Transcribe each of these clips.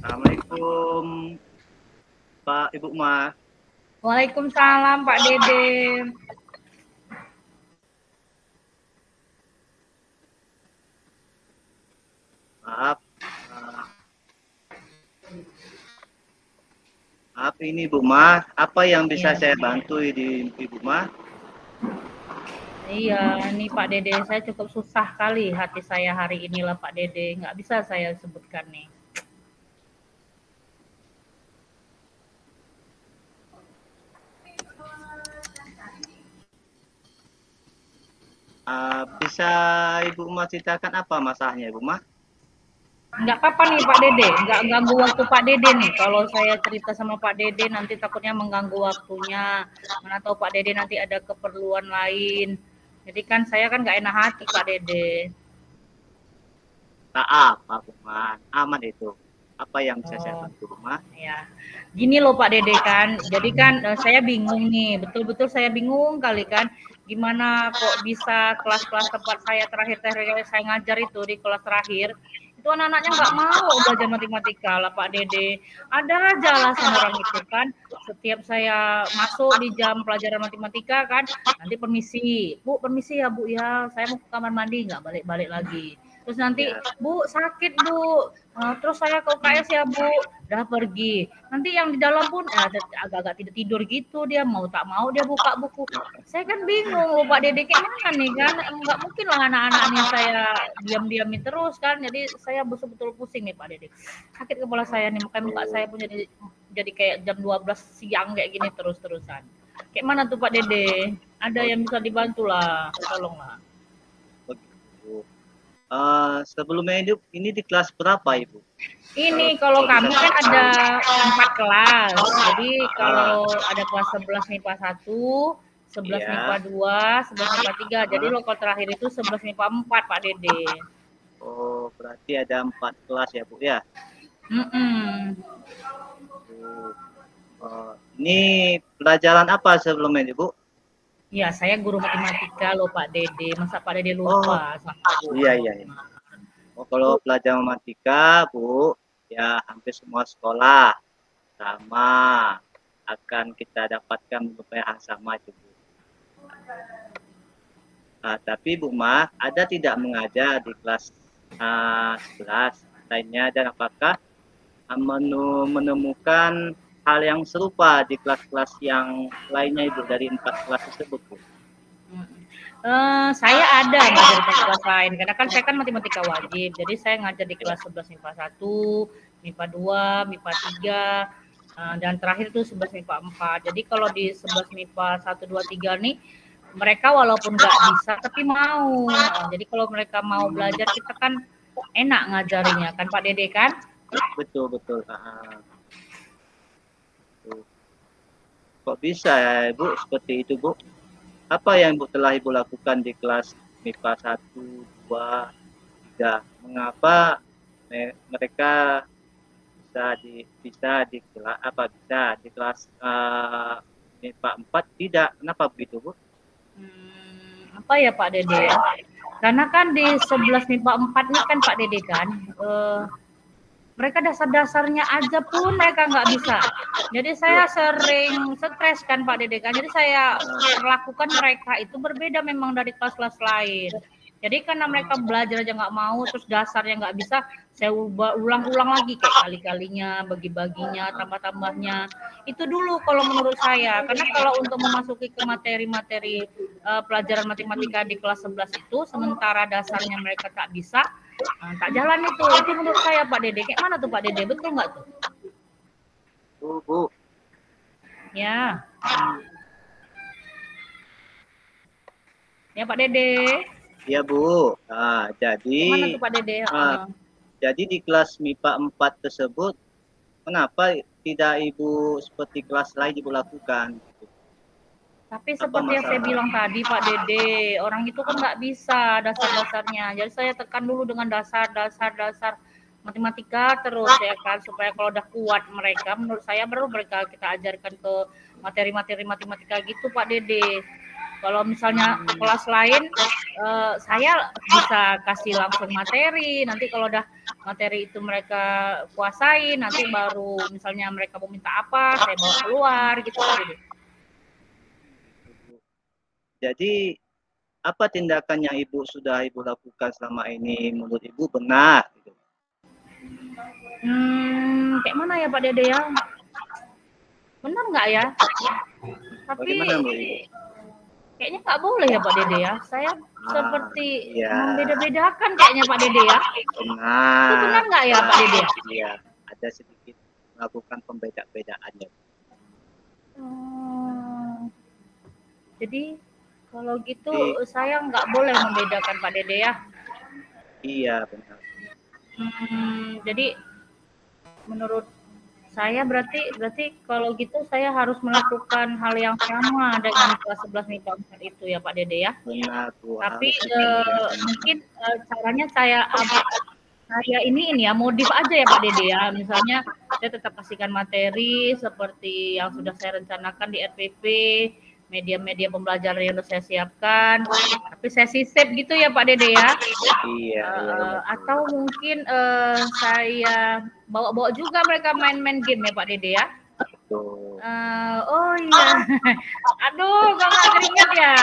Assalamualaikum Pak Ibu Ma. Waalaikumsalam Pak Dede. Maaf, maaf ini Bu Ma. Apa yang bisa Iya. saya bantu di Ibu Ma? Iya, ini Pak Dede, saya cukup susah kali hati saya hari inilah Pak Dede. Nggak bisa saya sebutkan nih. Bisa Ibu Ma ceritakan apa masalahnya Ibu Ma? Nggak apa-apa nih Pak Dede, nggak ganggu waktu Pak Dede nih. Kalau saya cerita sama Pak Dede nanti takutnya mengganggu waktunya. Mana tahu Pak Dede nanti ada keperluan lain. Jadi kan saya kan nggak enak hati Pak Dede. Maaf Pak Bu Ma, aman itu. Apa yang bisa saya Oh. bantu Bu Ma? Ya, gini loh Pak Dede kan, jadi kan saya bingung nih, betul-betul saya bingung kali kan, gimana kok bisa kelas-kelas tempat saya terakhir-terakhir saya ngajar itu di kelas terakhir, itu anak-anaknya nggak mau belajar matematika lah Pak Dede. Ada aja alasan orang itu kan, setiap saya masuk di jam pelajaran matematika kan, nanti permisi ya Bu ya, saya mau ke kamar mandi, nggak balik-balik lagi. Terus nanti, Ya, Bu sakit Bu, terus saya ke UKS ya Bu, udah pergi. Nanti yang di dalam pun agak-agak tidak tidur gitu dia, mau tak mau dia buka buku. Saya kan bingung loh Pak Dede kayak mana nih kan, nggak mungkin lah anak-anak ini saya diam-diamin terus kan, jadi saya betul-betul pusing nih Pak Dede. Sakit kepala saya nih, makanya muka saya pun jadi kayak jam 12 siang kayak gini terus-terusan. Kayak mana tuh Pak Dede? Ada yang bisa dibantu lah, tolonglah. begitu. Sebelumnya ini di kelas berapa Ibu? Ini kalau kami kan ada 4 kelas. Jadi Ah, kalau ada kelas 11 MIPA 1, 11 MIPA iya. 2, 11 MIPA 3. Jadi Ah, lokal terakhir itu 11 MIPA 4, Pak Dede. oh, berarti ada 4 kelas ya Bu ya? Mm-mm. Oh, ini pelajaran apa sebelumnya Ibu? Ya, saya guru matematika loh Pak Dede. Masa Pak Dede Oh, lupa sama iya, guru? iya, iya. Oh, kalau pelajaran matematika, Bu, ya hampir semua sekolah sama akan kita dapatkan beberapa hal sama itu, Bu. Tapi Bu Ma, ada tidak mengajar di kelas 11 lainnya dan apakah menemukan hal yang serupa di kelas-kelas yang lainnya Ibu dari 4 kelas tersebut, Bu? Saya ada ngajar di kelas lain, karena kan saya kan matematika wajib, jadi saya ngajar di Ya. kelas 11 MIPA 1, MIPA 2, MIPA 3, dan terakhir itu 11 MIPA 4. Jadi kalau di 11 MIPA 1, 2, 3 nih, mereka walaupun nggak bisa tapi mau. Jadi kalau mereka mau belajar kita kan enak ngajarinya kan Pak Dede kan? Betul, betul. Kok bisa ya Ibu seperti itu Bu? Apa yang telah Ibu lakukan di kelas MIPA 1, 2, 3? Mengapa mereka bisa di kelas MIPA 4 tidak? Kenapa begitu Bu? Apa ya Pak Dede ya? Karena kan di 11 MIPA 4 ini kan Pak Dede kan, mereka dasar-dasarnya aja pun mereka nggak bisa. Jadi saya sering stres kan Pak Dede kan. Jadi saya perlakukan mereka itu berbeda memang dari kelas-kelas lain. Jadi karena mereka belajar aja nggak mau, terus dasarnya nggak bisa, saya ulang-ulang lagi kayak kali-kalinya, bagi-baginya, tambah-tambahnya. Itu dulu kalau menurut saya. Karena kalau untuk memasuki ke materi-materi pelajaran matematika di kelas 11 itu, sementara dasarnya mereka tak bisa, tak jalan itu menurut saya Pak Dede. Kayak mana tuh Pak Dede? Betul nggak tuh? Bu. Ya, ya Pak Dede. Ya Bu. Kayak mana tuh Pak Dede? Jadi di kelas MIPA 4 tersebut, kenapa tidak Ibu seperti kelas lain Ibu lakukan? Tapi seperti yang saya bilang tadi Pak Dede, orang itu kan nggak bisa dasar-dasarnya. Jadi saya tekan dulu dengan dasar matematika terus ya kan, supaya kalau udah kuat mereka, menurut saya baru mereka kita ajarkan ke materi-materi matematika gitu Pak Dede. Kalau misalnya kelas lain, saya bisa kasih langsung materi. Nanti kalau udah materi itu mereka kuasai, nanti baru misalnya mereka mau minta apa, saya bawa keluar gitu Pak Dede. Jadi apa tindakan yang Ibu sudah Ibu lakukan selama ini menurut Ibu benar? Gitu. Kayak mana ya Pak Dede ya? Benar nggak ya? Tapi Bagaimana Bu Ibu? kayaknya nggak boleh ya Pak Dede ya. Saya seperti membeda-bedakan kayaknya Pak Dede ya. Benar. Itu benar nggak ya Pak Dede? Iya, ada sedikit melakukan pembeda-bedaannya. Jadi kalau gitu saya nggak boleh membedakan Pak Dede ya. Iya benar. Jadi menurut saya berarti kalau gitu saya harus melakukan hal yang sama dengan kelas 11 MIPA 4 itu ya Pak Dede ya. Benar Bu. Tapi mungkin caranya saya ini ya modif aja ya Pak Dede ya. Misalnya saya tetap kasihkan materi seperti yang sudah saya rencanakan di RPP, media-media pembelajaran yang sudah saya siapkan, tapi saya sisip gitu ya Pak Dede ya. Iya. Atau mungkin saya bawa-bawa juga mereka main-main game ya Pak Dede ya. Betul. Oh iya. Aduh, nggak keringat ya.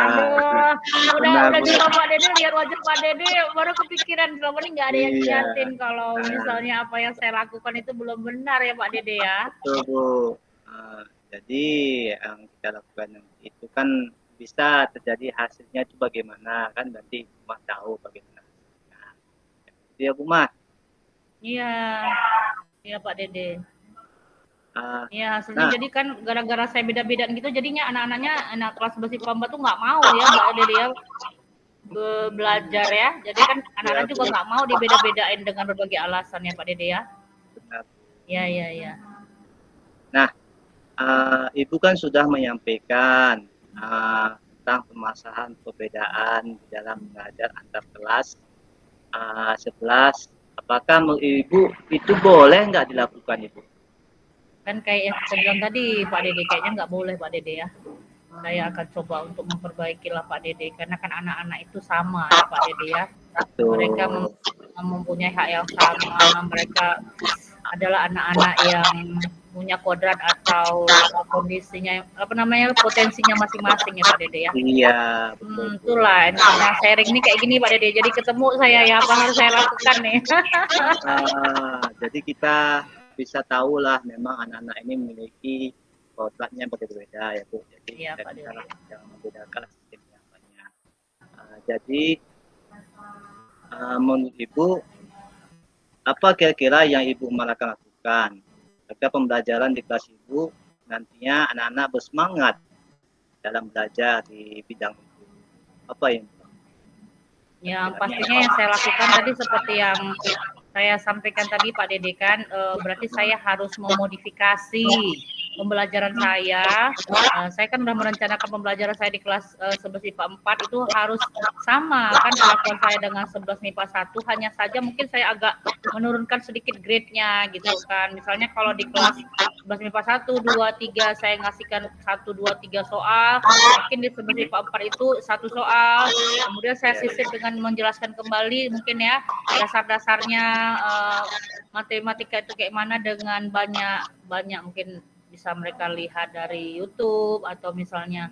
Aduh, udah juga Pak Dede, lihat wajah Pak Dede baru kepikiran selama ini nggak ada yang liatin kalau misalnya apa yang saya lakukan itu belum benar ya Pak Dede ya. Betul Bu. Jadi yang kita lakukan itu kan bisa terjadi hasilnya itu bagaimana kan, nanti Mas tahu bagaimana hasilnya. Iya Bu Mas. Iya Pak Dede. Ya hasilnya jadi kan gara-gara saya beda-bedaan gitu jadinya anak-anaknya anak kelas 11 IPA 4 tuh nggak mau ya Mbak Dede ya belajar ya. Jadi kan anak-anak juga nggak mau dibeda-bedain dengan berbagai alasan ya Pak Dede ya. Benar. Iya. Nah, Ibu kan sudah menyampaikan tentang permasalahan perbedaan di dalam mengajar antar kelas 11. Apakah menurut Ibu itu boleh nggak dilakukan Ibu? Kan kayak yang saya bilang tadi Pak Dede, kayaknya nggak boleh Pak Dede ya. Saya akan coba untuk memperbaiki lah Pak Dede, karena kan anak-anak itu sama ya Pak Dede ya. Betul. Mereka mempunyai hak yang sama, mereka adalah anak-anak yang punya kodrat atau kondisinya potensinya masing-masing ya Pak Dede ya. Iya betul. Itulah karena sharing ini kayak gini Pak Dede, jadi ketemu saya ya apa harus saya lakukan nih. Jadi kita bisa tahu lah memang anak-anak ini memiliki kodratnya berbeda ya Bu. Jadi iya, kita jangan membedakan sistemnya banyak. Jadi menurut Ibu apa kira-kira yang Ibu akan lakukan agar pembelajaran di kelas Ibu nantinya anak-anak bersemangat dalam belajar di bidang itu? Apa yang? Ya pastinya yang saya lakukan tadi seperti yang saya sampaikan tadi Pak Dede kan, berarti saya harus memodifikasi pembelajaran saya. Saya kan sudah merencanakan pembelajaran saya di kelas 11 MIPA 4 itu harus sama kan kelakuan saya dengan 11 MIPA 1, hanya saja mungkin saya agak menurunkan sedikit grade-nya gitu kan. Misalnya kalau di kelas 11 MIPA 1, 2, 3 saya ngasihkan 1, 2, 3 soal, mungkin di 11 MIPA 4 itu 1 soal, kemudian saya sisip dengan menjelaskan kembali mungkin ya dasar-dasarnya matematika itu kayak mana dengan banyak mungkin bisa mereka lihat dari YouTube atau misalnya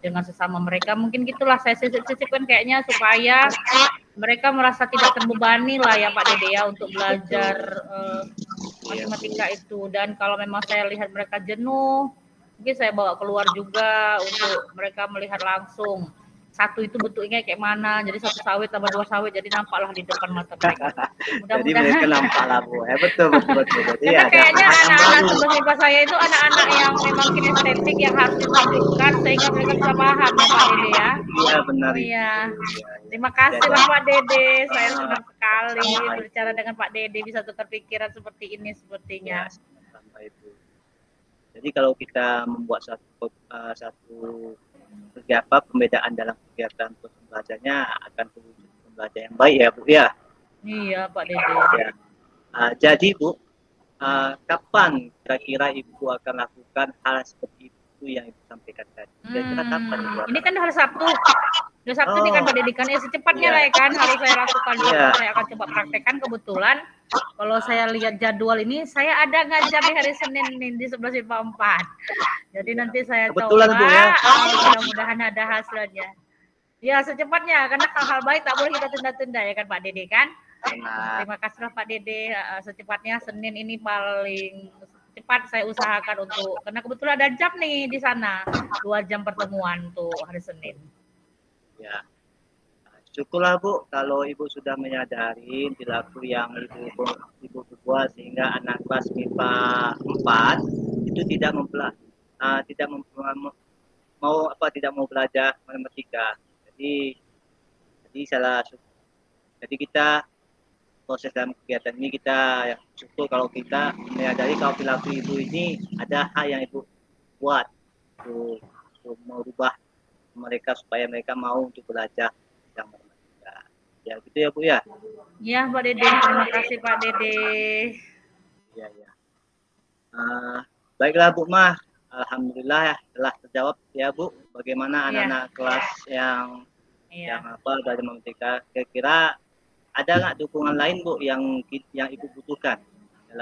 dengan sesama mereka, mungkin gitulah saya sisip-sisipkan kayaknya supaya mereka merasa tidak terbebani lah ya Pak Dede ya untuk belajar matematika itu. Dan kalau memang saya lihat mereka jenuh, mungkin saya bawa keluar juga untuk mereka melihat langsung satu itu bentuknya kayak mana, jadi 1 sawit tambah 2 sawit jadi nampaklah di depan mata mereka. Jadi mereka nampak lah Bu. Betul. Jadi karena kayaknya anak-anak 11 MIPA saya itu anak-anak yang memang kinestetik yang harus ditunjukkan sehingga mereka bisa paham ya Pak Dede ya. Iya benar. Iya. Terima kasih lah Pak Dede, saya senang sekali berbicara dengan Pak Dede, bisa tukar pikiran seperti ini sepertinya. Jadi kalau kita membuat satu pembedaan dalam kegiatan pembelajarannya akan terwujud pembelajaran yang baik ya Bu ya. Iya Pak Dede. Ya. Jadi Bu, kapan kira-kira Ibu akan lakukan hal seperti itu yang Ibu sampaikan tadi? Kira-kira kapan Ibu? Ini kan hari Sabtu. Udah Sabtu nih kan Pak Dedi kan, ya secepatnya lah ya kan harus saya lakukan. Saya akan coba praktekkan. Kebetulan kalau saya lihat jadwal ini, saya ada ngajar di hari Senin nih di 11 IPA 4. Jadi nanti saya Kebetulan, coba, Bu, ya. mudah-mudahan ada hasilnya. Ya secepatnya, karena hal-hal baik tak boleh kita tunda-tunda ya kan Pak Dede kan. Terima kasih Pak Dede, secepatnya Senin ini paling cepat saya usahakan untuk, karena kebetulan ada jam nih di sana, 2 jam pertemuan untuk hari Senin. Ya, syukurlah Bu kalau Ibu sudah menyadari perilaku yang Ibu buat sehingga anak kelas MIPA 4 itu tidak mau belajar matematika. Jadi kita proses dalam kegiatan ini kita syukur kalau kita menyadari kalau perilaku Ibu ini ada hal yang Ibu buat untuk merubah mereka supaya mereka mau untuk belajar yang matematika. Ya gitu ya Bu ya. Iya Pak Dede, terima kasih Pak Dede. Ya. Baiklah Bu Mah, alhamdulillah ya telah terjawab ya Bu. Bagaimana anak-anak kelas yang belajar matematika, kira-kira ada nggak dukungan lain Bu yang Ibu butuhkan?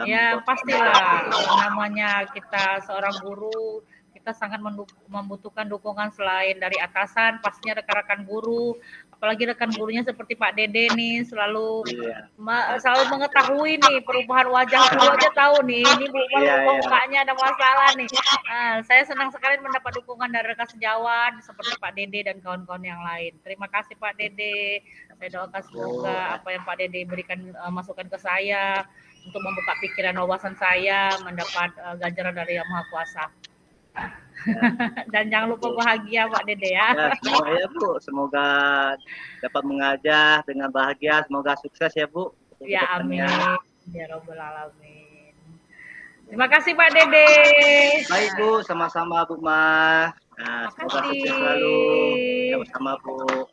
Ya pastilah, namanya kita seorang guru, kita sangat membutuhkan dukungan selain dari atasan, pastinya rekan-rekan guru, apalagi rekan gurunya seperti Pak Dede nih selalu mengetahui nih perubahan wajah guru aja tahu nih ini mukanya ada masalah nih. Saya senang sekali mendapat dukungan dari rekan sejawat seperti Pak Dede dan kawan-kawan yang lain. Terima kasih Pak Dede. Saya doakan semoga apa yang Pak Dede berikan masukan ke saya untuk membuka pikiran wawasan saya mendapat ganjaran dari Yang Maha Kuasa. Dan jangan lupa bahagia Pak Dede ya. Semoga ya Bu, semoga dapat mengajar dengan bahagia, semoga sukses ya Bu. Ya amin. Ya Rabbal Alamin. Terima kasih Pak Dede. Baik Bu, sama-sama Bu Mah. Semoga sukses selalu. Sama-sama Bu.